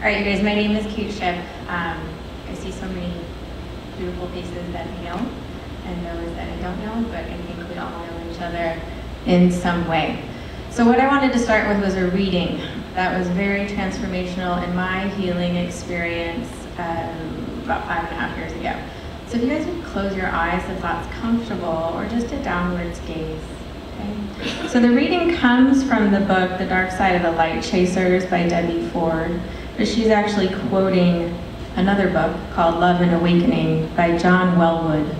All right, you guys, my name is Kate Shipp. I see so many beautiful faces that I know and those that I don't know, but I think we all know each other in some way. So what I wanted to start with was a reading that was very transformational in my healing experience about 5.5 years ago. So if you guys would close your eyes if that's comfortable, or just a downwards gaze. Okay? So the reading comes from the book, The Dark Side of the Light Chasers by Debbie Ford, but she's actually quoting another book called Love and Awakening by John Wellwood.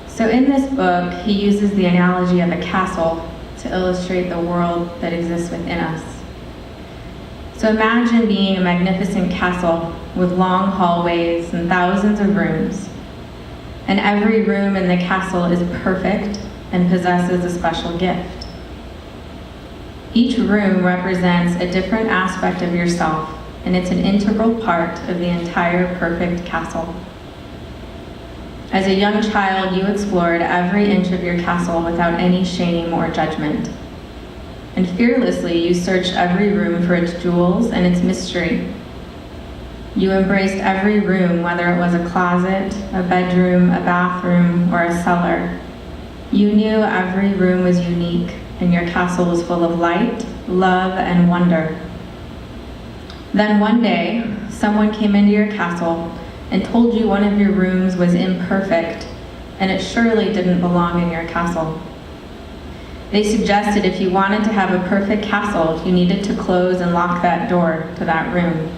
So in this book, he uses the analogy of a castle to illustrate the world that exists within us. So imagine being a magnificent castle with long hallways and thousands of rooms. And every room in the castle is perfect and possesses a special gift. Each room represents a different aspect of yourself, and it's an integral part of the entire perfect castle. As a young child, you explored every inch of your castle without any shame or judgment. And fearlessly, you searched every room for its jewels and its mystery. You embraced every room, whether it was a closet, a bedroom, a bathroom, or a cellar. You knew every room was unique, and your castle was full of light, love, and wonder. Then one day, someone came into your castle and told you one of your rooms was imperfect, and it surely didn't belong in your castle. They suggested if you wanted to have a perfect castle, you needed to close and lock that door to that room.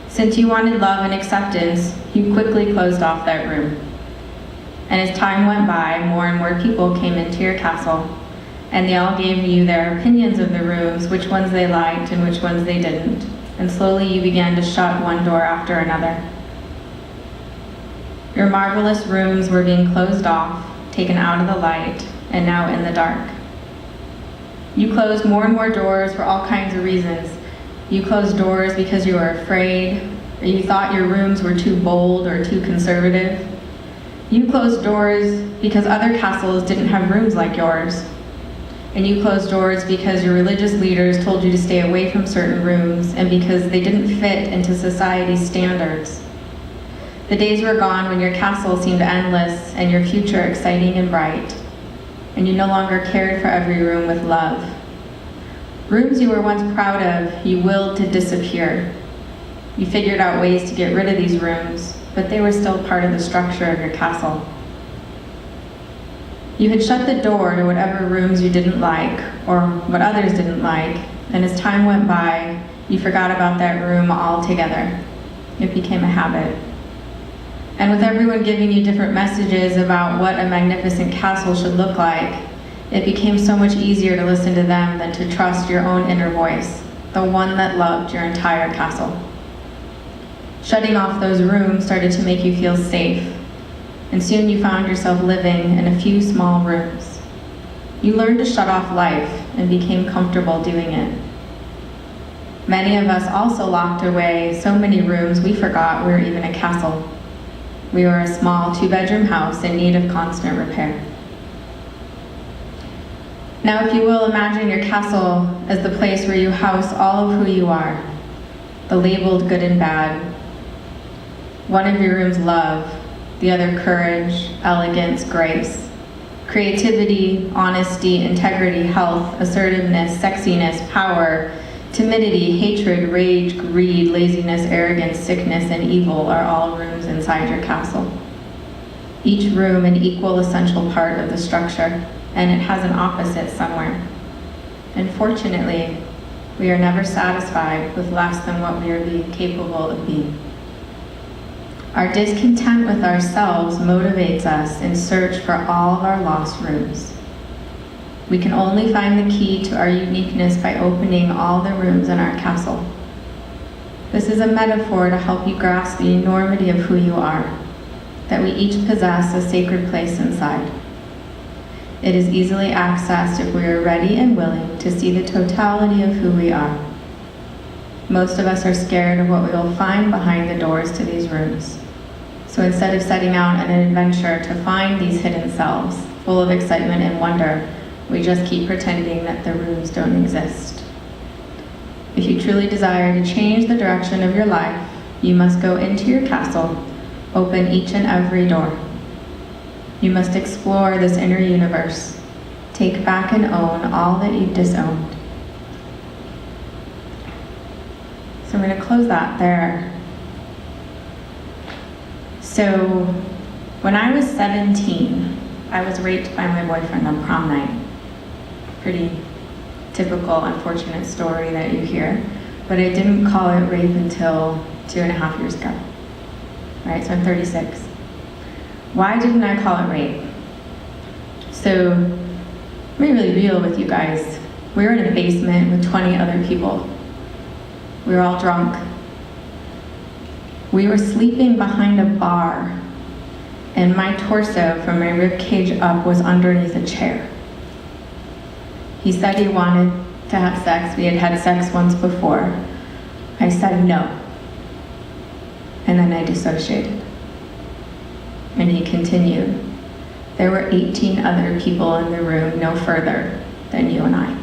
Since you wanted love and acceptance, you quickly closed off that room. And as time went by, more and more people came into your castle, and they all gave you their opinions of the rooms, which ones they liked and which ones they didn't. And slowly you began to shut one door after another. Your marvelous rooms were being closed off, taken out of the light, and now in the dark. You closed more and more doors for all kinds of reasons. You closed doors because you were afraid, or you thought your rooms were too bold or too conservative. You closed doors because other castles didn't have rooms like yours. And you closed doors because your religious leaders told you to stay away from certain rooms and because they didn't fit into society's standards. The days were gone when your castle seemed endless and your future exciting and bright, and you no longer cared for every room with love. Rooms you were once proud of, you willed to disappear. You figured out ways to get rid of these rooms, but they were still part of the structure of your castle. You had shut the door to whatever rooms you didn't like or what others didn't like, and as time went by, you forgot about that room altogether. It became a habit. And with everyone giving you different messages about what a magnificent castle should look like, it became so much easier to listen to them than to trust your own inner voice, the one that loved your entire castle. Shutting off those rooms started to make you feel safe, and soon you found yourself living in a few small rooms. You learned to shut off life and became comfortable doing it. Many of us also locked away so many rooms we forgot we were even a castle. We were a small 2-bedroom house in need of constant repair. Now, if you will, imagine your castle as the place where you house all of who you are, the labeled good and bad. One of your rooms, love, the other, courage, elegance, grace, creativity, honesty, integrity, health, assertiveness, sexiness, power, timidity, hatred, rage, greed, laziness, arrogance, sickness, and evil are all rooms inside your castle. Each room an equal essential part of the structure, and it has an opposite somewhere. And fortunately, we are never satisfied with less than what we are being capable of being. Our discontent with ourselves motivates us in search for all of our lost rooms. We can only find the key to our uniqueness by opening all the rooms in our castle. This is a metaphor to help you grasp the enormity of who you are, that we each possess a sacred place inside. It is easily accessed if we are ready and willing to see the totality of who we are. Most of us are scared of what we will find behind the doors to these rooms. So instead of setting out on an adventure to find these hidden selves, full of excitement and wonder, we just keep pretending that the rooms don't exist. If you truly desire to change the direction of your life, you must go into your castle, open each and every door. You must explore this inner universe, take back and own all that you've disowned. So I'm going to close that there. So when I was 17, I was raped by my boyfriend on prom night. Pretty typical, unfortunate story that you hear, but I didn't call it rape until 2.5 years ago. Right, so I'm 36. Why didn't I call it rape? So, let me really real with you guys. We were in a basement with 20 other people. We were all drunk. We were sleeping behind a bar, and my torso from my rib cage up was underneath a chair. He said he wanted to have sex. We had had sex once before. I said no. And then I dissociated. And he continued. There were 18 other people in the room, no further than you and I.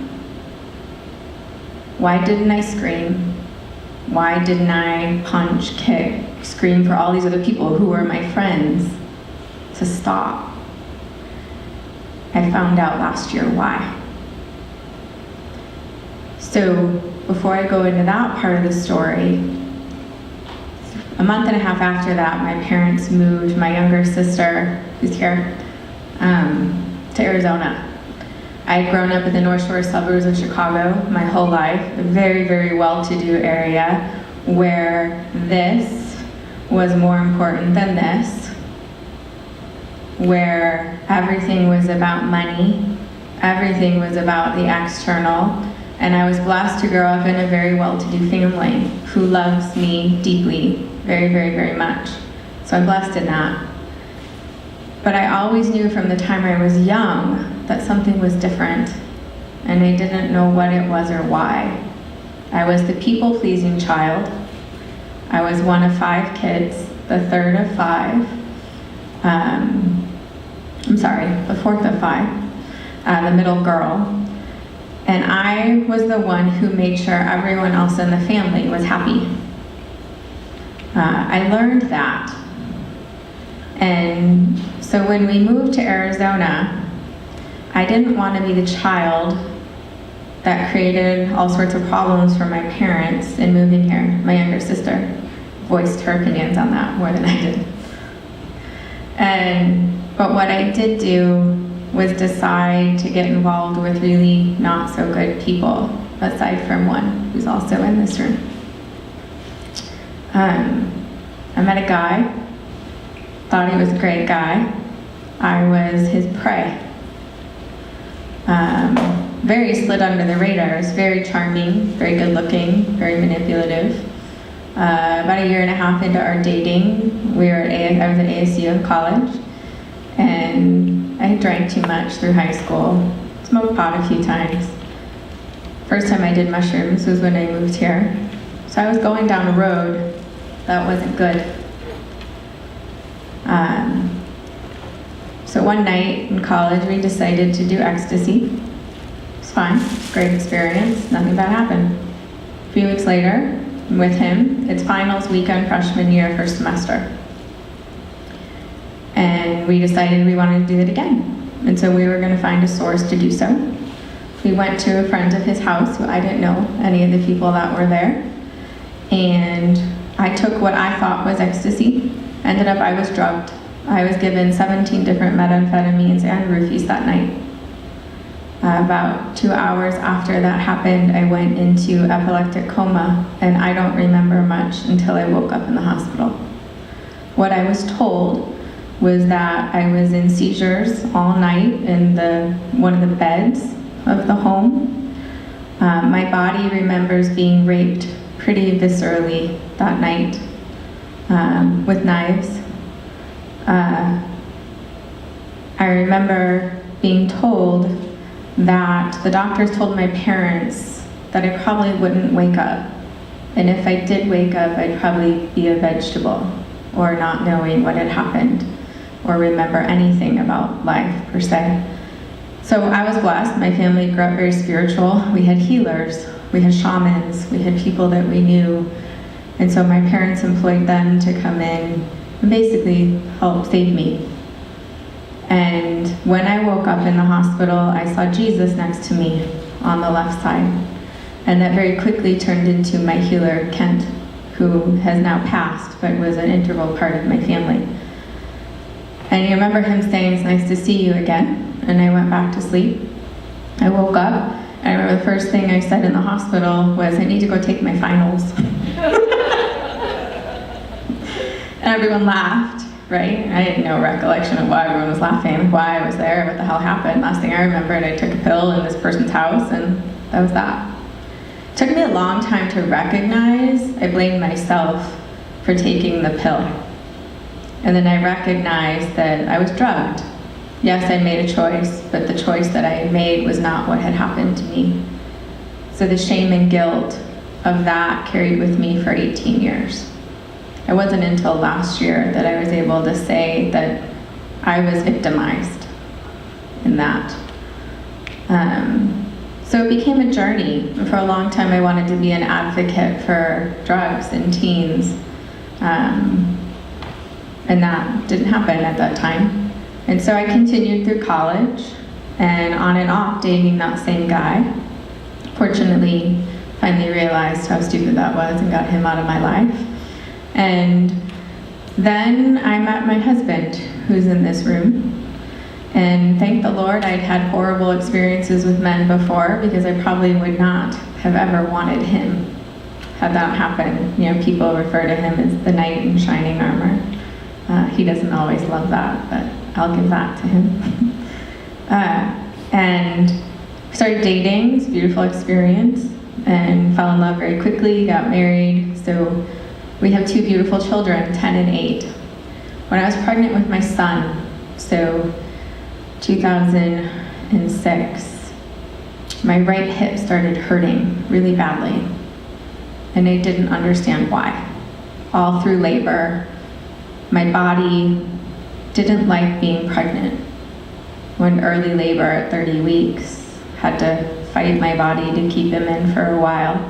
Why didn't I scream? Why didn't I punch, kick, scream for all these other people who were my friends to stop? I found out last year why. So before I go into that part of the story, a month and a half after that, my parents moved my younger sister, who's here, to Arizona. I had grown up in the North Shore suburbs of Chicago my whole life, a very, very well-to-do area where this was more important than this, where everything was about money, everything was about the external, and I was blessed to grow up in a very well-to-do family who loves me deeply, very, very, very much. So I'm blessed in that. But I always knew from the time I was young that something was different, and I didn't know what it was or why. I was the people-pleasing child. I was one of 5 kids, the third of 5. The fourth of 5, the middle girl. And I was the one who made sure everyone else in the family was happy. I learned that. And so when we moved to Arizona, I didn't want to be the child that created all sorts of problems for my parents in moving here. My younger sister voiced her opinions on that more than I did. But what I did do was decide to get involved with really not so good people, aside from one who's also in this room. I met a guy, thought he was a great guy. I was his prey. Very slid under the radar, very charming, very good looking, very manipulative. About 1.5 years into our dating, I was at ASU in college, and I drank too much through high school, smoked pot a few times. First time I did mushrooms was when I moved here. So I was going down a road that wasn't good. So one night in college, we decided to do ecstasy. It was fine, great experience, nothing bad happened. A few weeks later, I'm with him. It's finals weekend, freshman year, first semester. And we decided we wanted to do it again. And so we were going to find a source to do so. We went to a friend of his house, who I didn't know any of the people that were there. And I took what I thought was ecstasy. Ended up, I was drugged. I was given 17 different methamphetamines and roofies that night. About 2 hours after that happened, I went into epileptic coma, and I don't remember much until I woke up in the hospital. What I was told was that I was in seizures all night in one of the beds of the home. My body remembers being raped pretty viscerally that night with knives. I remember being told that the doctors told my parents that I probably wouldn't wake up. And if I did wake up, I'd probably be a vegetable, or not knowing what had happened, or remember anything about life per se. So I was blessed. My family grew up very spiritual. We had healers We had shamans, we had people that we knew. And so my parents employed them to come in and basically help save me. And when I woke up in the hospital, I saw Jesus next to me on the left side. And that very quickly turned into my healer, Kent, who has now passed, but was an integral part of my family. And I remember him saying, "It's nice to see you again." And I went back to sleep. I woke up, and I remember the first thing I said in the hospital was, "I need to go take my finals." And everyone laughed, right? I had no recollection of why everyone was laughing, why I was there, what the hell happened. Last thing I remembered, I took a pill in this person's house, and that was that. It took me a long time to recognize I blamed myself for taking the pill. And then I recognized that I was drugged. Yes, I made a choice, but the choice that I had made was not what had happened to me. So the shame and guilt of that carried with me for 18 years. It wasn't until last year that I was able to say that I was victimized in that. So it became a journey. For a long time, I wanted to be an advocate for drugs in teens. And that didn't happen at that time. And so I continued through college and on and off dating that same guy. Fortunately, finally realized how stupid that was and got him out of my life. And then I met my husband, who's in this room. And thank the Lord I'd had horrible experiences with men before, because I probably would not have ever wanted him had that happened. You know, people refer to him as the knight in shining armor. He doesn't always love that, but I'll give that to him. And started dating. It's a beautiful experience, and fell in love very quickly, got married. So we have two beautiful children, 10 and 8. When I was pregnant with my son, so 2006, my right hip started hurting really badly, and I didn't understand why. All through labor, my body didn't like being pregnant. When early labor at 30 weeks, had to fight my body to keep him in for a while.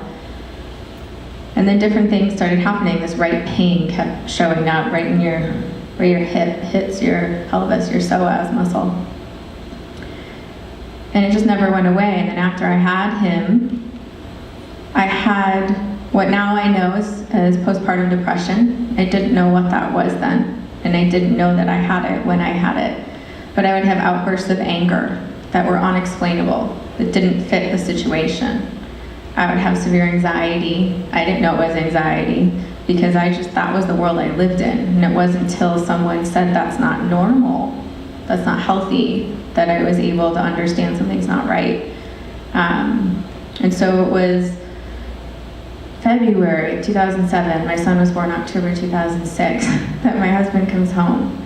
And then different things started happening. This right pain kept showing up right in where your hip hits your pelvis, your psoas muscle. And it just never went away. And then after I had him, I had what now I know as postpartum depression. I didn't know what that was then. And I didn't know that I had it when I had it. But I would have outbursts of anger that were unexplainable, that didn't fit the situation. I would have severe anxiety. I didn't know it was anxiety, because that was the world I lived in. And it wasn't until someone said that's not normal, that's not healthy, that I was able to understand something's not right. And so it was February 2007, my son was born October 2006, that my husband comes home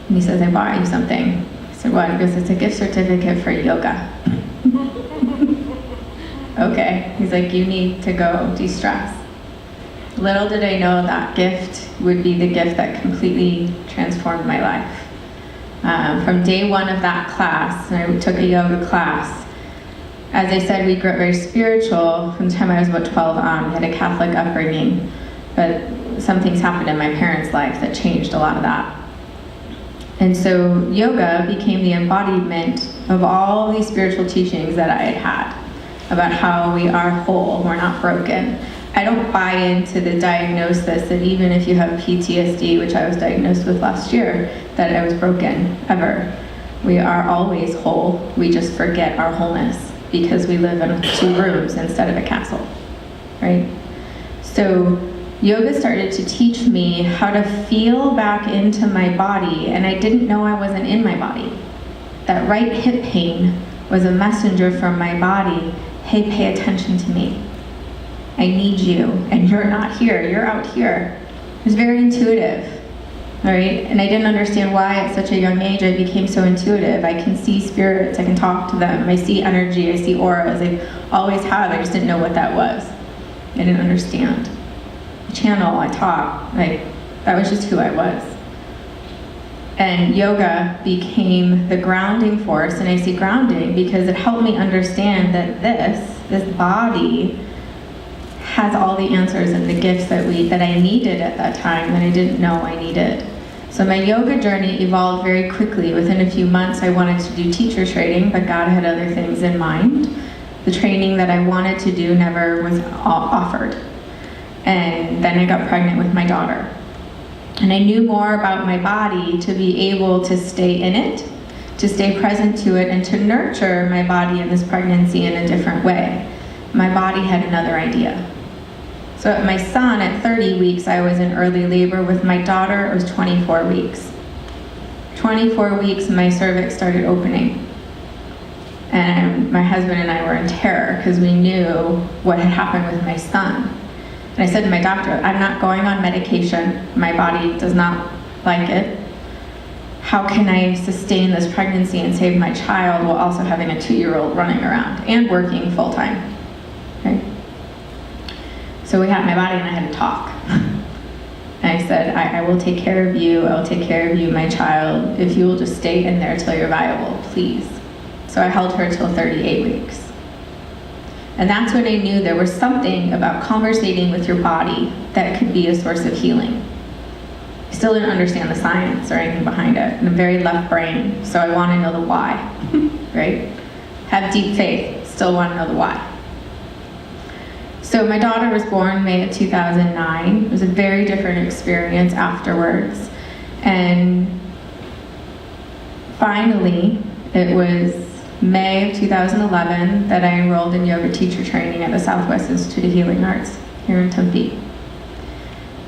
and he says, "I bought you something." I said, "What?" He goes, "It's a gift certificate for yoga." Okay, he's like, "You need to go de-stress." Little did I know that gift would be the gift that completely transformed my life. From day one of that class, and I took a yoga class. As I said, we grew up very spiritual from the time I was about 12 on. We had a Catholic upbringing, but some things happened in my parents' life that changed a lot of that. And so yoga became the embodiment of all these spiritual teachings that I had had about how we are whole, we're not broken. I don't buy into the diagnosis that even if you have Ptsd, which I was diagnosed with last year, that I was broken, ever. We are always whole. We just forget our wholeness because we live in 2 rooms instead of a castle, right? So yoga started to teach me how to feel back into my body, and I didn't know I wasn't in my body. That right hip pain was a messenger from my body. Hey, pay attention to me. I need you, and you're not here, you're out here. It was very intuitive, all right? And I didn't understand why at such a young age I became so intuitive. I can see spirits, I can talk to them, I see energy, I see auras. I always have, I just didn't know what that was. I didn't understand. I channel, I talk, that was just who I was. And yoga became the grounding force, and I say grounding because it helped me understand that this body has all the answers and the gifts that I needed at that time that I didn't know I needed. So my yoga journey evolved very quickly. Within a few months, I wanted to do teacher training, but God had other things in mind. The training that I wanted to do never was offered. And then I got pregnant with my daughter. And I knew more about my body to be able to stay in it, to stay present to it, and to nurture my body in this pregnancy in a different way. My body had another idea. So at my son, at 30 weeks, I was in early labor. With my daughter, it was 24 weeks. 24 weeks, my cervix started opening. And my husband and I were in terror because we knew what had happened with my son. And I said to my doctor, I'm not going on medication. My body does not like it. How can I sustain this pregnancy and save my child while also having a 2-year-old running around and working full-time? Okay? So we had my body and I had to talk. And I said, I will take care of you. I will take care of you, my child, if you will just stay in there till you're viable, please. So I held her till 38 weeks. And that's when I knew there was something about conversating with your body that could be a source of healing. I still didn't understand the science or anything behind it. I'm very left brain, so I want to know the why, right? Have deep faith, still want to know the why. So my daughter was born May of 2009. It was a very different experience afterwards. And finally, it was May of 2011 that I enrolled in yoga teacher training at the Southwest Institute of Healing Arts here in Tempe.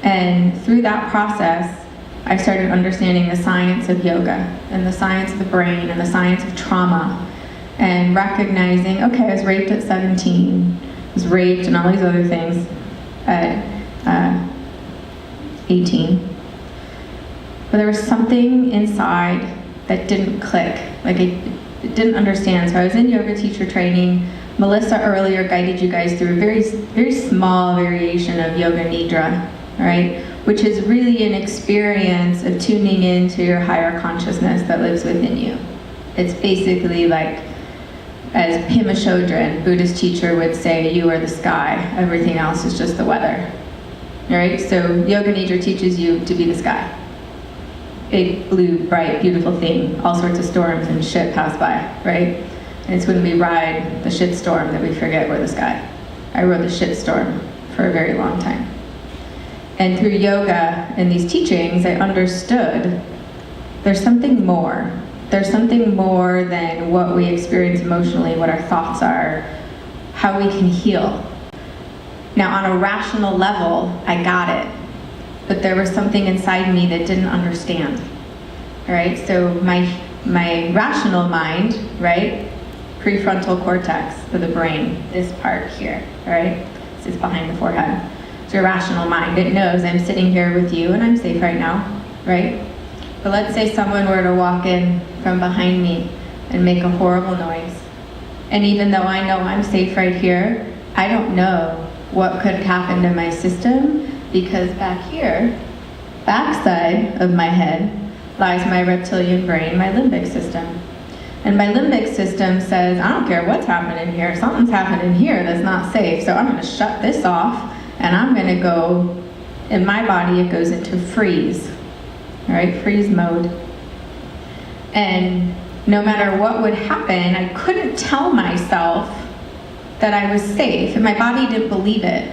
And through that process, I started understanding the science of yoga and the science of the brain and the science of trauma, and recognizing, okay, I was raped at 17, I was raped and all these other things at 18. But there was something inside that didn't click, like it didn't understand. So I was in yoga teacher training. Melissa earlier guided you guys through a very, very small variation of yoga nidra, right? Which is really an experience of tuning into your higher consciousness that lives within you. It's basically like, as Pema Chodron, Buddhist teacher, would say, you are the sky, everything else is just the weather. All right, so Yoga Nidra teaches you to be the sky. Big, blue, bright, beautiful thing, all sorts of storms and shit pass by, right? And it's when we ride the shit storm that we forget we're the sky. I rode the shit storm for a very long time. And through yoga and these teachings, I understood there's something more. There's something more than what we experience emotionally, what our thoughts are, how we can heal. Now, on a rational level, I got it. But there was something inside me that didn't understand. All right, so my rational mind, right? Prefrontal cortex of the brain, this part here, all right? This is behind the forehead. It's your rational mind. It knows I'm sitting here with you and I'm safe right now, right? But let's say someone were to walk in from behind me and make a horrible noise. And even though I know I'm safe right here, I don't know what could happen to my system, because back here, backside of my head, lies my reptilian brain, my limbic system. And my limbic system says, I don't care what's happening here, something's happening here that's not safe, so I'm gonna shut this off, and I'm gonna go, in my body it goes into freeze, all right, freeze mode. And no matter what would happen, I couldn't tell myself that I was safe, and my body didn't believe it,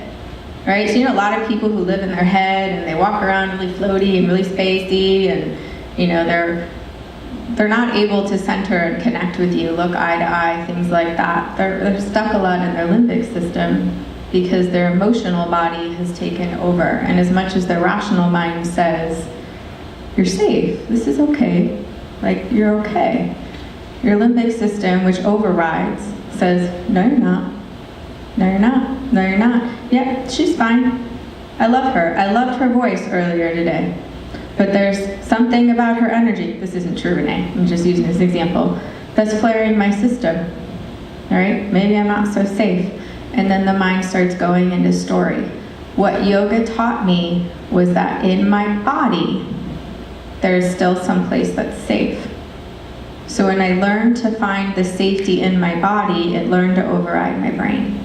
right? So you know a lot of people who live in their head, and they walk around really floaty and really spacey, and you know, they're not able to center and connect with you, look eye to eye, things like that. They're stuck a lot in their limbic system because their emotional body has taken over. And as much as their rational mind says, you're safe, this is okay, like you're okay, your limbic system, which overrides, says, no you're not, no you're not, no you're not. Yep, she's fine. I love her. I loved her voice earlier today. But there's something about her energy, this isn't true, Renee, I'm just using this example, that's flaring my system, all right? Maybe I'm not so safe. And then the mind starts going into story. What yoga taught me was that in my body, there's still some place that's safe. So when I learned to find the safety in my body, it learned to override my brain.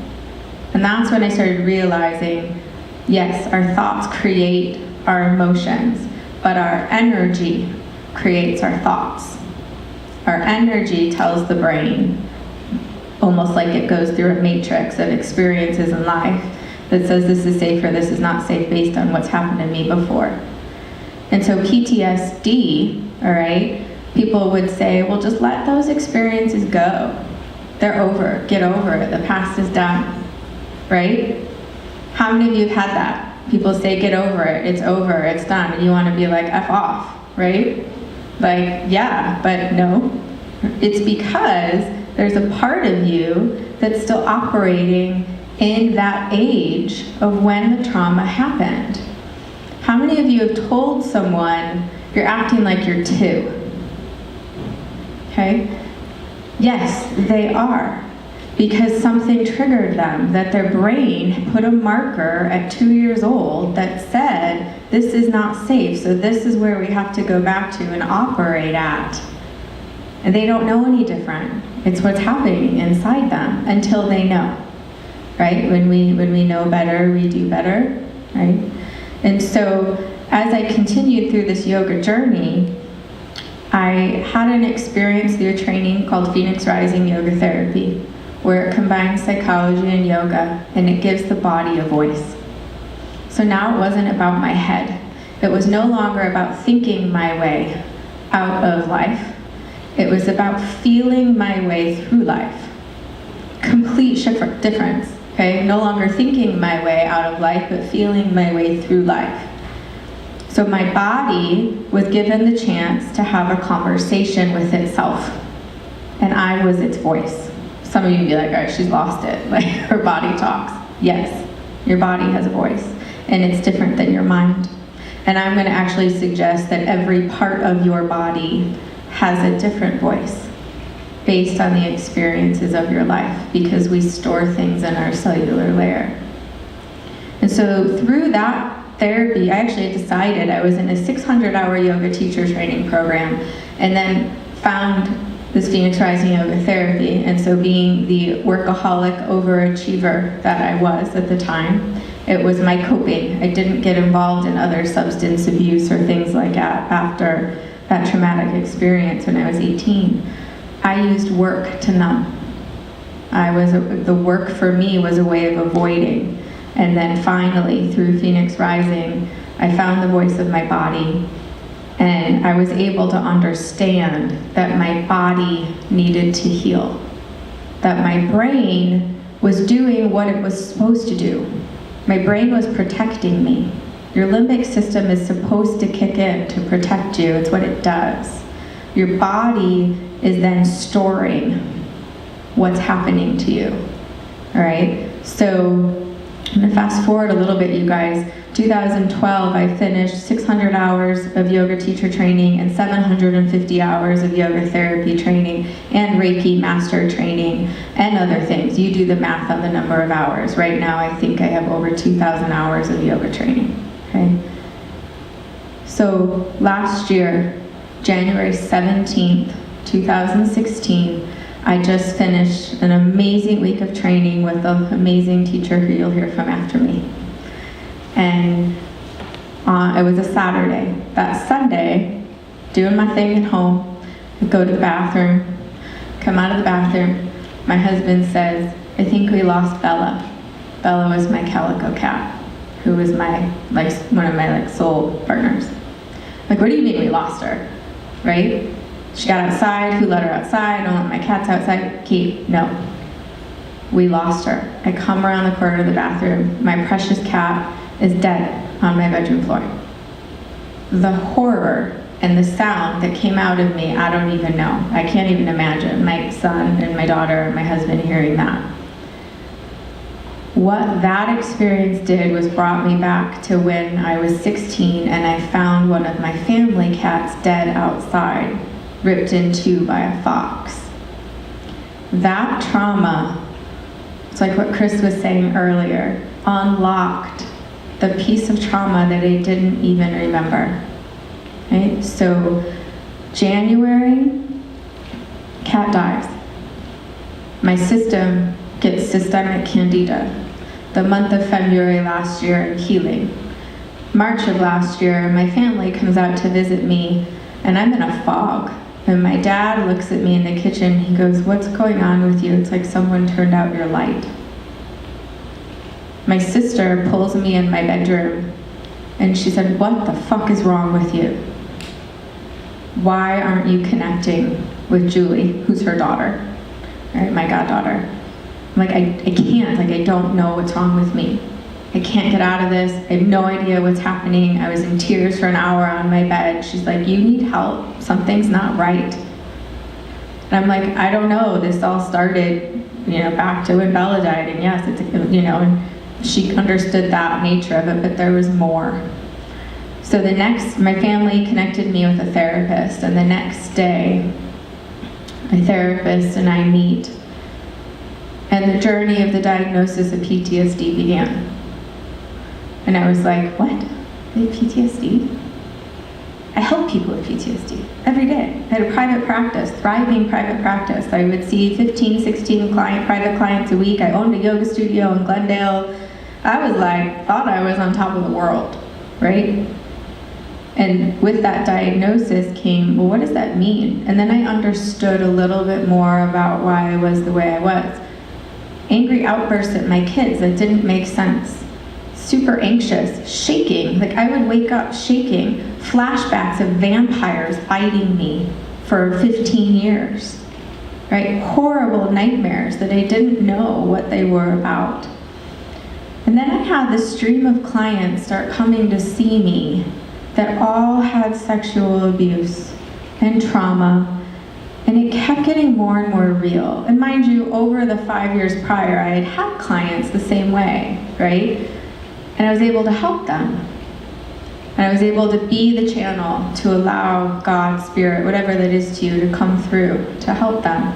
And that's when I started realizing, yes, our thoughts create our emotions, but our energy creates our thoughts. Our energy tells the brain, almost like it goes through a matrix of experiences in life that says this is safe or this is not safe based on what's happened to me before. And so PTSD, all right, people would say, well, just let those experiences go. They're over. Get over it. The past is done, right? How many of you have had that? People say, get over it. It's over. It's done. And you want to be like, F off, right? Like, yeah, but no. It's because there's a part of you that's still operating in that age of when the trauma happened. How many of you have told someone you're acting like you're 2? Okay? Yes, they are. Because something triggered them, that their brain put a marker at 2 years old that said, this is not safe, so this is where we have to go back to and operate at. And they don't know any different. It's what's happening inside them until they know, right? When we know better, we do better, right? And so as I continued through this yoga journey, I had an experience through a training called Phoenix Rising Yoga Therapy, where it combines psychology and yoga, and it gives the body a voice. So now it wasn't about my head. It was no longer about thinking my way out of life. It was about feeling my way through life. Complete difference, okay? No longer thinking my way out of life, but feeling my way through life. So my body was given the chance to have a conversation with itself, and I was its voice. Some of you would be like, all right, she's lost it. Like, her body talks. Yes, your body has a voice, and it's different than your mind. And I'm going to actually suggest that every part of your body has a different voice based on the experiences of your life, because we store things in our cellular layer. And so through that therapy, I actually decided I was in a 600-hour yoga teacher training program, and then found this Phoenix Rising Yoga Therapy. And so being the workaholic overachiever that I was at the time, it was my coping. I didn't get involved in other substance abuse or things like that after that traumatic experience when I was 18. I used work to numb. The work for me was a way of avoiding. And then finally, through Phoenix Rising, I found the voice of my body, and I was able to understand that my body needed to heal, that my brain was doing what it was supposed to do. My brain was protecting me. Your limbic system is supposed to kick in to protect you. It's what it does. Your body is then storing what's happening to you, all right? So I'm gonna fast forward a little bit, you guys. 2012, I finished 600 hours of yoga teacher training and 750 hours of yoga therapy training and Reiki master training and other things. You do the math on the number of hours. Right now, I think I have over 2,000 hours of yoga training, okay? So last year, January 17th, 2016, I just finished an amazing week of training with an amazing teacher who you'll hear from after me. And it was a Saturday. That Sunday, doing my thing at home, I go to the bathroom, come out of the bathroom, my husband says, I think we lost Bella. Bella was my calico cat, who was one of my soul partners. Like, what do you mean we lost her, right? She got outside, who let her outside? Don't let my cats outside. Kate, no. We lost her. I come around the corner of the bathroom. My precious cat is dead on my bedroom floor. The horror and the sound that came out of me, I don't even know. I can't even imagine my son and my daughter and my husband hearing that. What that experience did was brought me back to when I was 16 and I found one of my family cats dead outside, ripped in two by a fox. That trauma, it's like what Chris was saying earlier, unlocked the piece of trauma that I didn't even remember. right? So January, cat dies. My system gets systemic candida. The month of February last year, healing. March of last year, my family comes out to visit me, and I'm in a fog. And my dad looks at me in the kitchen, he goes, "What's going on with you? It's like someone turned out your light." My sister pulls me in my bedroom, and she said, "What the fuck is wrong with you? Why aren't you connecting with Julie," who's her daughter, right, my goddaughter. I'm like, I can't, like I don't know what's wrong with me. I can't get out of this. I have no idea what's happening. I was in tears for an hour on my bed. She's like, "You need help. Something's not right." And I'm like, "I don't know. This all started, back to when Bella died. And yes, it's, and she understood that nature of it, but there was more." So my family connected me with a therapist, and the next day, my therapist and I meet, and the journey of the diagnosis of PTSD began. And I was like, "What? I have PTSD?" I help people with PTSD every day. I had a private practice, thriving private practice. I would see 15, 16 private clients a week. I owned a yoga studio in Glendale. I was like, thought I was on top of the world, right? And with that diagnosis came, well, what does that mean? And then I understood a little bit more about why I was the way I was. Angry outbursts at my kids that didn't make sense. Super anxious, shaking, like I would wake up shaking, flashbacks of vampires biting me for 15 years, right? Horrible nightmares that I didn't know what they were about. And then I had this stream of clients start coming to see me that all had sexual abuse and trauma, and it kept getting more and more real. And mind you, over the 5 years prior, I had had clients the same way, right? And I was able to help them. And I was able to be the channel to allow God, Spirit, whatever that is to you, to come through to help them.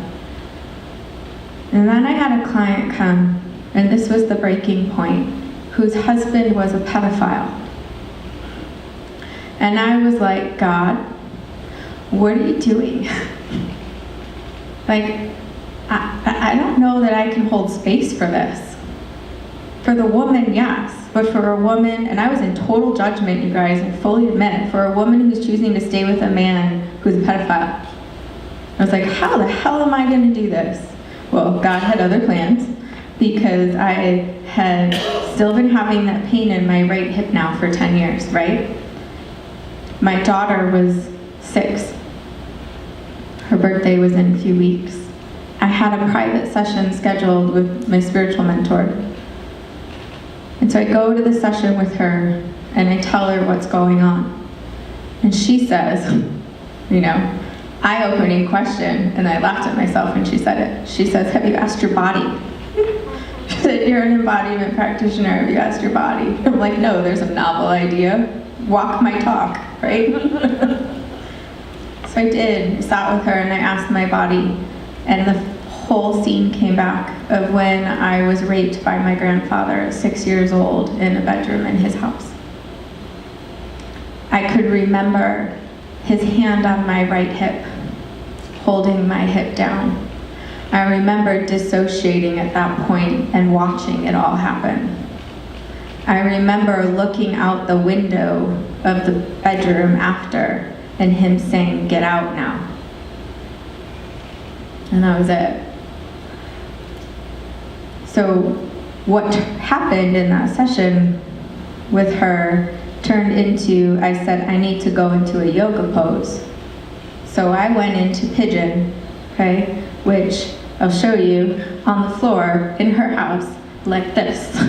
And then I had a client come, and this was the breaking point, whose husband was a pedophile. And I was like, "God, what are you doing?" Like, I don't know that I can hold space for this. For the woman, yes, but for a woman, and I was in total judgment, you guys, and fully admit, for a woman who's choosing to stay with a man who's a pedophile. I was like, how the hell am I going to do this? Well, God had other plans, because I had still been having that pain in my right hip now for 10 years, right? My daughter was 6. Her birthday was in a few weeks. I had a private session scheduled with my spiritual mentor. And so I go to the session with her, and I tell her what's going on. And she says, eye-opening question, and I laughed at myself when she said it. She says, "Have you asked your body?" She said, "You're an embodiment practitioner, have you asked your body?" I'm like, no, there's a novel idea. Walk my talk, right? So I did. I sat with her and I asked my body, and the whole scene came back of when I was raped by my grandfather at 6 years old in a bedroom in his house. I could remember his hand on my right hip, holding my hip down. I remember dissociating at that point and watching it all happen. I remember looking out the window of the bedroom after, and him saying, "Get out now." And that was it. So what happened in that session with her turned into, I said, I need to go into a yoga pose. So I went into pigeon, okay, which I'll show you on the floor in her house, like this,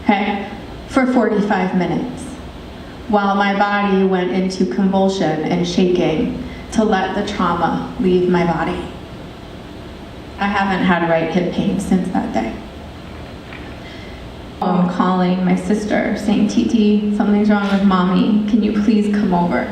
okay, for 45 minutes, while my body went into convulsion and shaking to let the trauma leave my body. I haven't had right hip pain since that day. I'm calling my sister saying, "TT, something's wrong with mommy. Can you please come over?"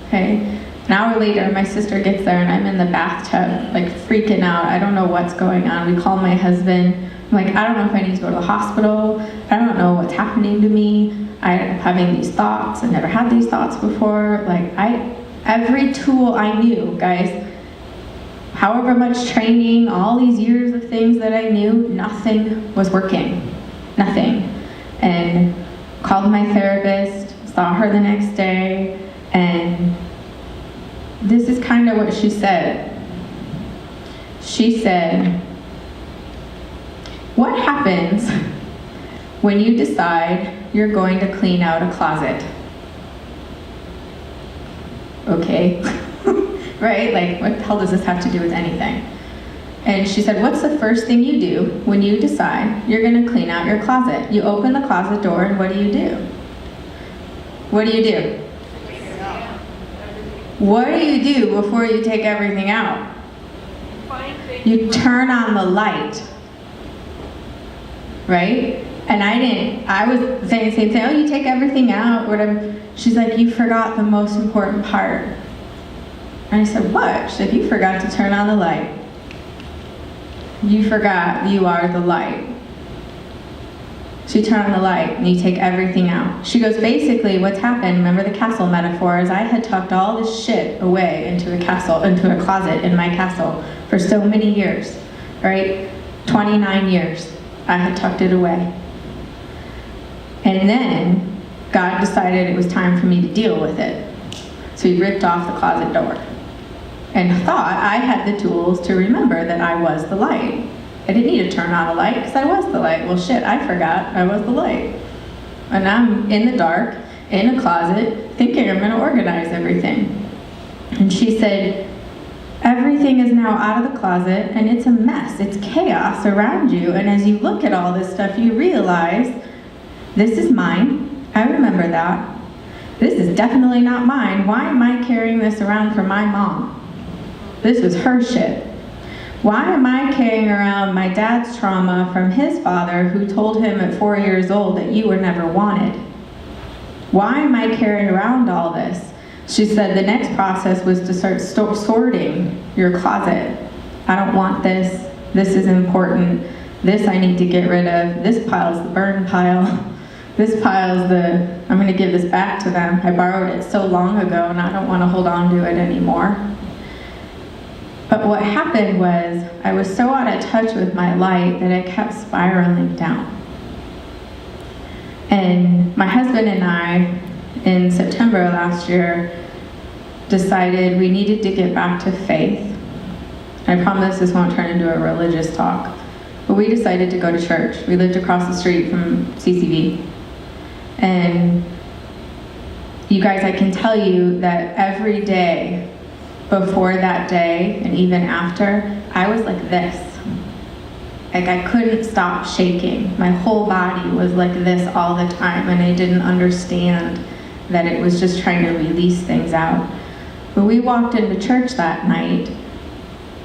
Okay? An hour later, my sister gets there and I'm in the bathtub, like freaking out. I don't know what's going on. We call my husband. I'm like, I don't know if I need to go to the hospital. I don't know what's happening to me. I'm having these thoughts. I've never had these thoughts before. Like, every tool I knew, guys, however much training, all these years of things that I knew, nothing was working. Nothing. And called my therapist, saw her the next day, and this is kind of what she said. She said, what happens when you decide you're going to clean out a closet? Okay, right? Like, what the hell does this have to do with anything? And she said, what's the first thing you do when you decide you're gonna clean out your closet? You open the closet door and what do? What do? What do you do before you take everything out? You turn on the light, right? And I was saying the same thing, oh, you take everything out, whatever. She's like, you forgot the most important part. And I said, what? She said, you forgot to turn on the light. You forgot you are the light. So you turn on the light and you take everything out. She goes, basically what's happened, remember the castle metaphor, is I had tucked all this shit away into a closet in my castle for so many years, right? 29 years, I had tucked it away. And then God decided it was time for me to deal with it. So he ripped off the closet door and thought I had the tools to remember that I was the light. I didn't need to turn on a light because I was the light. Well, shit, I forgot I was the light. And I'm in the dark, in a closet, thinking I'm gonna organize everything. And she said, everything is now out of the closet and it's a mess. It's chaos around you. And as you look at all this stuff, you realize, this is mine. I remember that. This is definitely not mine. Why am I carrying this around for my mom? This was her shit. Why am I carrying around my dad's trauma from his father who told him at 4 years old that you were never wanted? Why am I carrying around all this? She said the next process was to start sorting your closet. I don't want this. This is important. This I need to get rid of. This pile's the burn pile. This pile's the, I'm going to give this back to them. I borrowed it so long ago and I don't want to hold on to it anymore. But what happened was I was so out of touch with my light that I kept spiraling down. And my husband and I, in September last year, decided we needed to get back to faith. I promise this won't turn into a religious talk, but we decided to go to church. We lived across the street from CCV. And you guys, I can tell you that every day before that day and even after, I was like this. Like I couldn't stop shaking. My whole body was like this all the time and I didn't understand that it was just trying to release things out. But we walked into church that night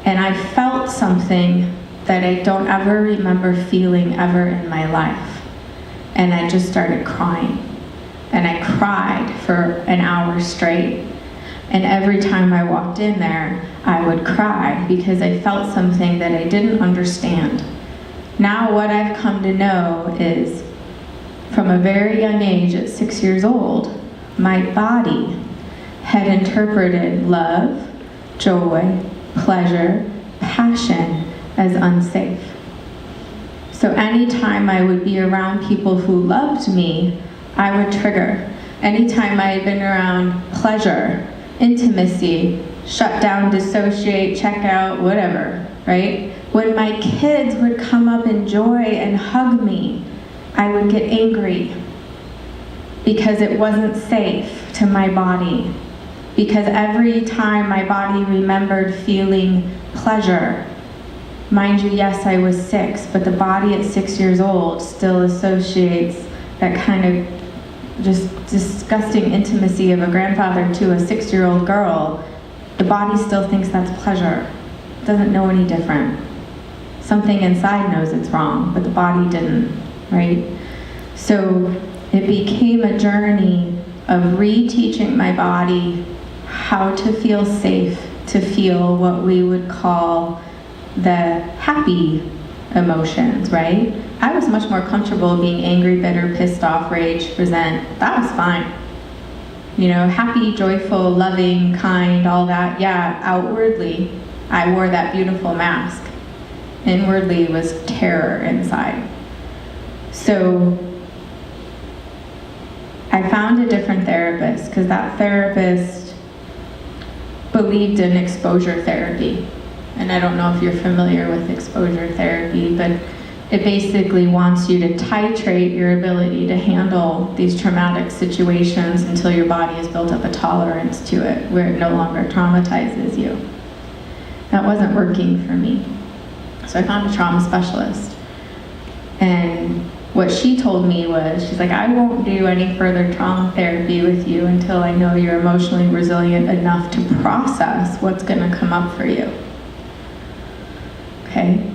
and I felt something that I don't ever remember feeling ever in my life. And I just started crying. And I cried for an hour straight. And every time I walked in there, I would cry because I felt something that I didn't understand. Now what I've come to know is, from a very young age, at 6 years old, my body had interpreted love, joy, pleasure, passion as unsafe. So anytime I would be around people who loved me, I would trigger. Anytime I had been around pleasure, intimacy, shut down, dissociate, check out, whatever, right? When my kids would come up in joy and hug me, I would get angry because it wasn't safe to my body. Because every time my body remembered feeling pleasure, mind you, yes, I was 6, but the body at 6 years old still associates that kind of just disgusting intimacy of a grandfather to a 6-year-old girl. The body still thinks that's pleasure. It doesn't know any different. Something inside knows it's wrong, but the body didn't, right? So it became a journey of reteaching my body how to feel safe, to feel what we would call the happy emotions, right? I was much more comfortable being angry, bitter, pissed off, rage, resent. That was fine. You know, happy, joyful, loving, kind, all that. Yeah, outwardly, I wore that beautiful mask. Inwardly was terror inside. So I found a different therapist because that therapist believed in exposure therapy. And I don't know if you're familiar with exposure therapy, but it basically wants you to titrate your ability to handle these traumatic situations until your body has built up a tolerance to it, where it no longer traumatizes you. That wasn't working for me. So I found a trauma specialist. And what she told me was, she's like, I won't do any further trauma therapy with you until I know you're emotionally resilient enough to process what's gonna come up for you. Okay.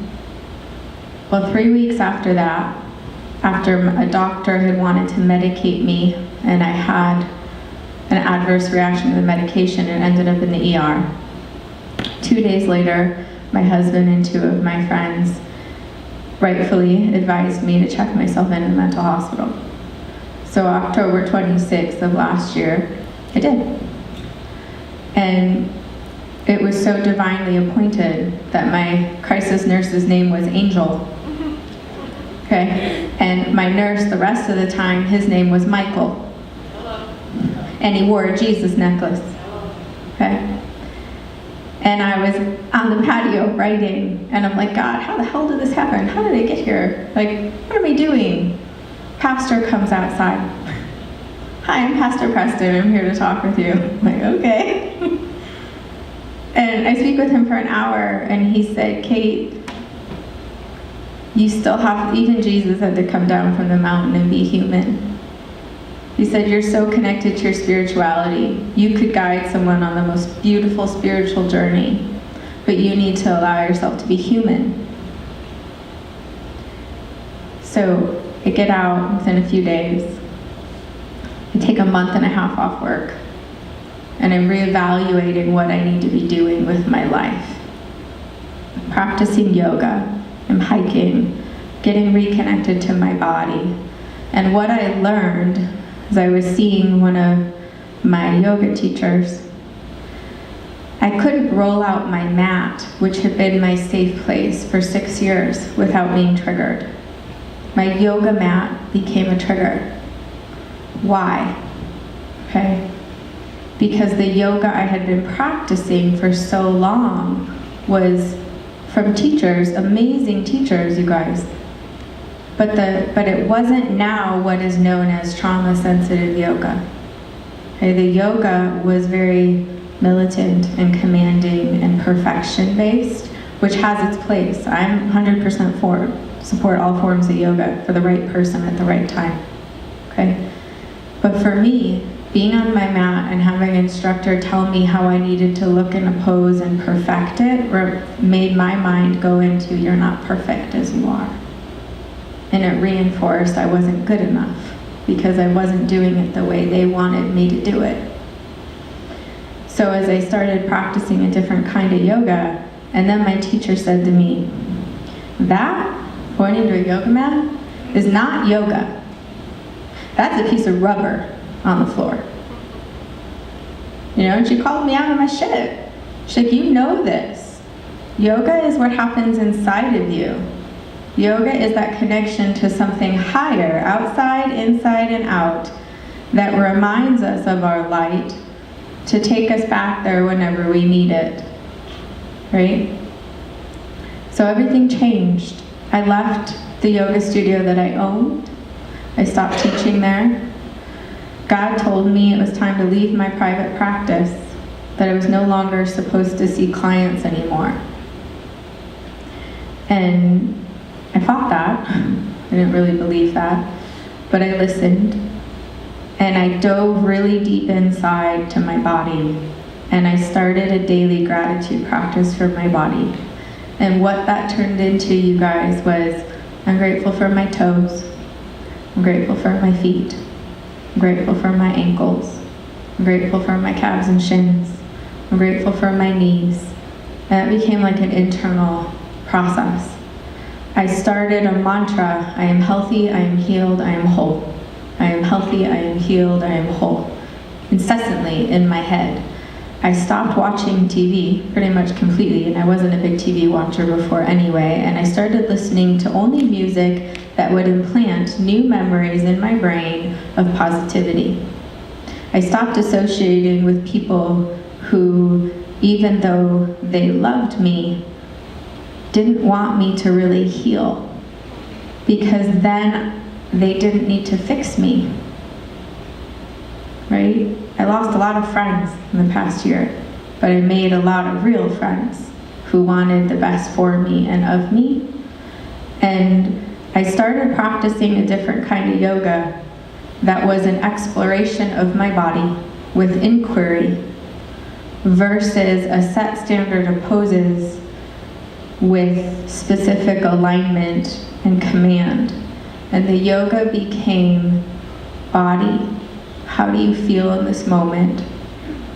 Well, 3 weeks after that, after a doctor had wanted to medicate me and I had an adverse reaction to the medication and ended up in the ER. 2 days later, my husband and 2 of my friends rightfully advised me to check myself in a mental hospital. So October 26th of last year, I did. And it was so divinely appointed that my crisis nurse's name was Angel. Okay? And my nurse, the rest of the time, his name was Michael. And he wore a Jesus necklace. Okay? And I was on the patio writing, and I'm like, God, how the hell did this happen? How did I get here? Like, what am I doing? Pastor comes outside. Hi, I'm Pastor Preston. I'm here to talk with you. I'm like, okay. And I speak with him for an hour, and he said, Kate, you still have, even Jesus had to come down from the mountain and be human. He said, you're so connected to your spirituality. You could guide someone on the most beautiful spiritual journey, but you need to allow yourself to be human. So I get out within a few days. I take a month and a half off work, and I'm reevaluating what I need to be doing with my life. I'm practicing yoga, I'm hiking, getting reconnected to my body. And what I learned as I was seeing one of my yoga teachers, I couldn't roll out my mat, which had been my safe place for 6 years, without being triggered. My yoga mat became a trigger. Why? Okay. Because the yoga I had been practicing for so long was from teachers, amazing teachers, you guys. But it wasn't now what is known as trauma-sensitive yoga. Okay, the yoga was very militant and commanding and perfection-based, which has its place. I'm 100% for support all forms of yoga for the right person at the right time. Okay, but for me, being on my mat and having an instructor tell me how I needed to look in a pose and perfect it made my mind go into, you're not perfect as you are. And it reinforced I wasn't good enough because I wasn't doing it the way they wanted me to do it. So as I started practicing a different kind of yoga, and then my teacher said to me, that, pointing to a yoga mat, is not yoga. That's a piece of rubber on the floor. You know, and she called me out on my shit. She's like, you know this. Yoga is what happens inside of you. Yoga is that connection to something higher, outside, inside, and out, that reminds us of our light to take us back there whenever we need it, right? So everything changed. I left the yoga studio that I owned. I stopped teaching there. God told me it was time to leave my private practice, that I was no longer supposed to see clients anymore. And I fought that. I didn't really believe that, but I listened. And I dove really deep inside to my body. And I started a daily gratitude practice for my body. And what that turned into, you guys, was I'm grateful for my toes. I'm grateful for my feet. I'm grateful for my ankles. I'm grateful for my calves and shins. I'm grateful for my knees. And it became like an internal process. I started a mantra: I am healthy, I am healed, I am whole. I am healthy, I am healed, I am whole. Incessantly in my head. I stopped watching TV pretty much completely, and I wasn't a big TV watcher before anyway, and I started listening to only music that would implant new memories in my brain of positivity. I stopped associating with people who, even though they loved me, didn't want me to really heal, because then they didn't need to fix me, right? I lost a lot of friends in the past year, but I made a lot of real friends who wanted the best for me and of me. And I started practicing a different kind of yoga that was an exploration of my body with inquiry versus a set standard of poses with specific alignment and command. And the yoga became body. How do you feel in this moment?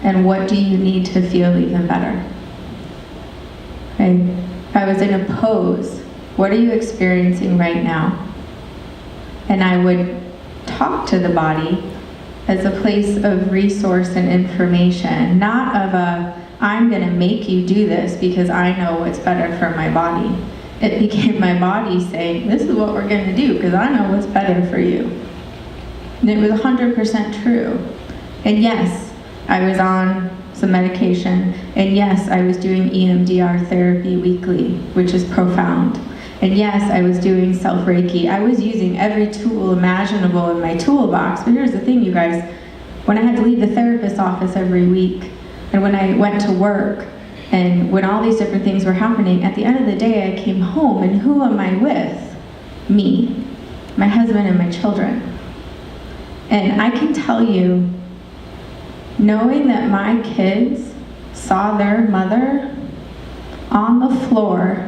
And what do you need to feel even better? Okay. If I was in a pose, what are you experiencing right now? And I would talk to the body as a place of resource and information, not of a, I'm gonna make you do this because I know what's better for my body. It became my body saying, this is what we're gonna do because I know what's better for you. And it was 100% true. And yes, I was on some medication. And yes, I was doing EMDR therapy weekly, which is profound. And yes, I was doing self-Reiki. I was using every tool imaginable in my toolbox. But here's the thing, you guys. When I had to leave the therapist's office every week, and when I went to work, and when all these different things were happening, at the end of the day, I came home, and who am I with? Me, my husband, and my children. And I can tell you, knowing that my kids saw their mother on the floor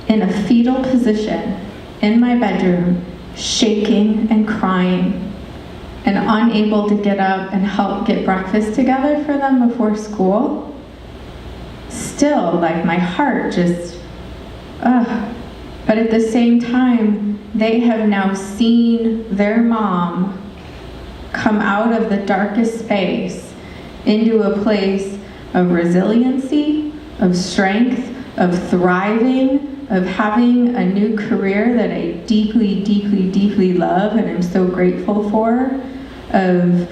in a fetal position in my bedroom, shaking and crying, and unable to get up and help get breakfast together for them before school, still, like, my heart just, ugh. But at the same time, they have now seen their mom come out of the darkest space into a place of resiliency, of strength, of thriving, of having a new career that I deeply, deeply, deeply love and I'm so grateful for, of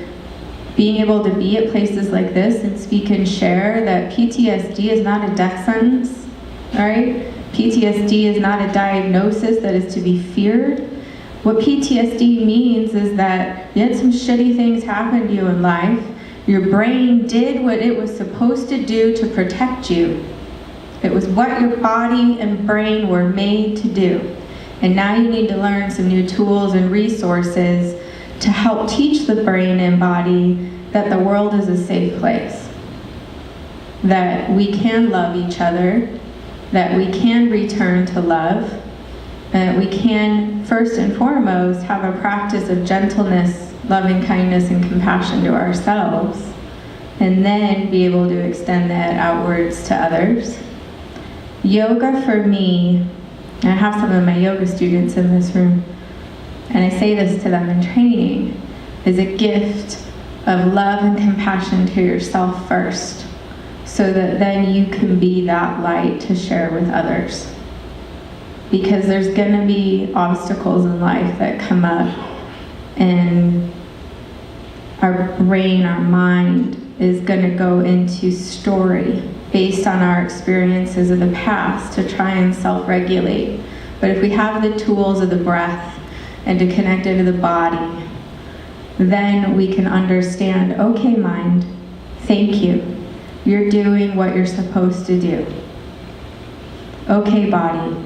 being able to be at places like this and speak and share that PTSD is not a death sentence, all right? PTSD is not a diagnosis that is to be feared. What PTSD means is that you had some shitty things happen to you in life. Your brain did what it was supposed to do to protect you. It was what your body and brain were made to do. And now you need to learn some new tools and resources to help teach the brain and body that the world is a safe place. That we can love each other, that we can return to love, and that we can, first and foremost, have a practice of gentleness, loving kindness, and compassion to ourselves, and then be able to extend that outwards to others. Yoga for me, and I have some of my yoga students in this room, and I say this to them in training, is a gift of love and compassion to yourself first, so that then you can be that light to share with others. Because there's gonna be obstacles in life that come up, and our brain, our mind is gonna go into story based on our experiences of the past to try and self-regulate. But if we have the tools of the breath and to connect it to the body, then we can understand, okay, mind, thank you. You're doing what you're supposed to do. Okay, body,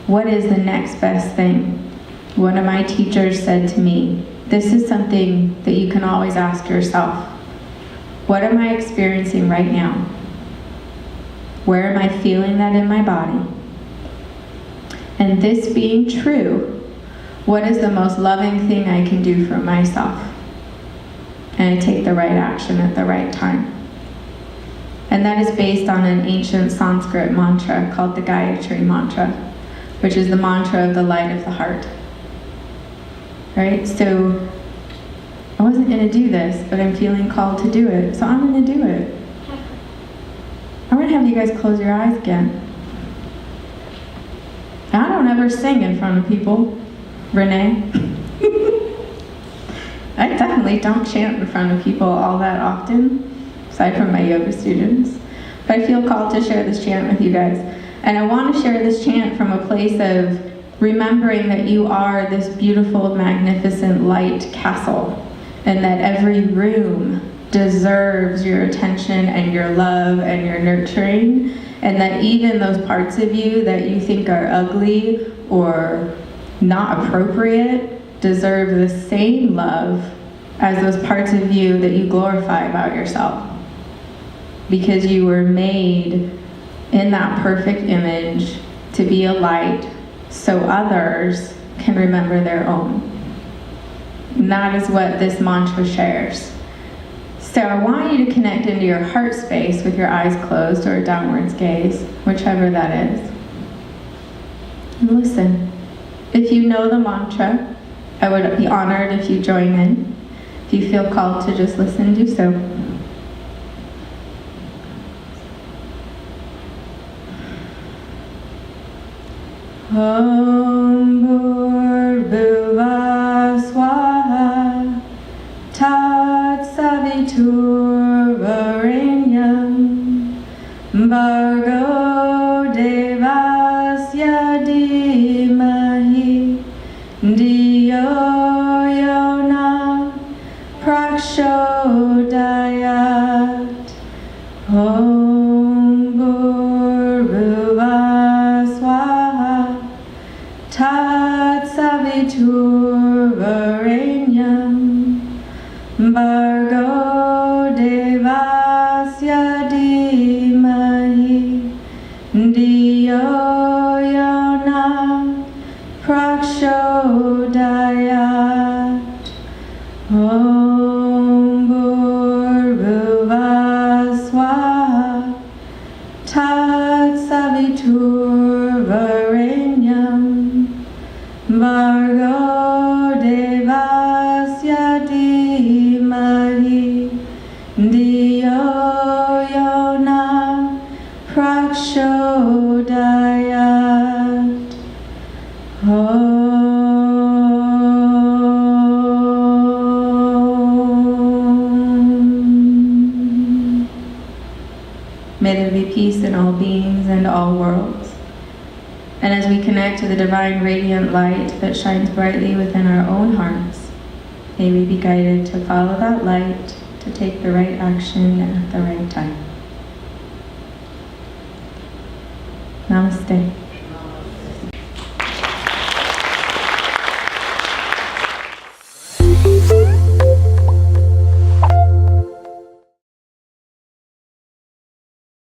what is the next best thing? One of my teachers said to me, this is something that you can always ask yourself. What am I experiencing right now? Where am I feeling that in my body? And this being true, what is the most loving thing I can do for myself? And I take the right action at the right time. And that is based on an ancient Sanskrit mantra called the Gayatri mantra, which is the mantra of the light of the heart. Right? So I wasn't going to do this, but I'm feeling called to do it, so I'm going to do it. I'm going to have you guys close your eyes again. I don't ever sing in front of people, Renee. I definitely don't chant in front of people all that often, aside from my yoga students. But I feel called to share this chant with you guys. And I want to share this chant from a place of remembering that you are this beautiful, magnificent light castle, and that every room deserves your attention and your love and your nurturing, and that even those parts of you that you think are ugly or not appropriate deserve the same love as those parts of you that you glorify about yourself. Because you were made in that perfect image to be a light so others can remember their own. And that is what this mantra shares. So I want you to connect into your heart space with your eyes closed or a downwards gaze, whichever that is. And listen. If you know the mantra, I would be honored if you join in. If you feel called to just listen, do so. Om Bhurrbhuva Swaha Tat Savitur Varenyam Bhargo Devasya Dhimahi Dhiyo Yona Prachodayat. Om Bhurrbhuva Swaha Tat Savitur Varenyam Bhargo Devasya Dhimahi Dhiyo Yona Prachodayat. Om Bhurrbhuva Swaha Tat Savitur Varenyam Bhargo Devasya Dhimahi Dhiyo Yona Prachodayat. May there be peace in all beings and all worlds. And as we connect to the divine radiant light that shines brightly within our own hearts, may we be guided to follow that light, to take the right action at the right time. Namaste.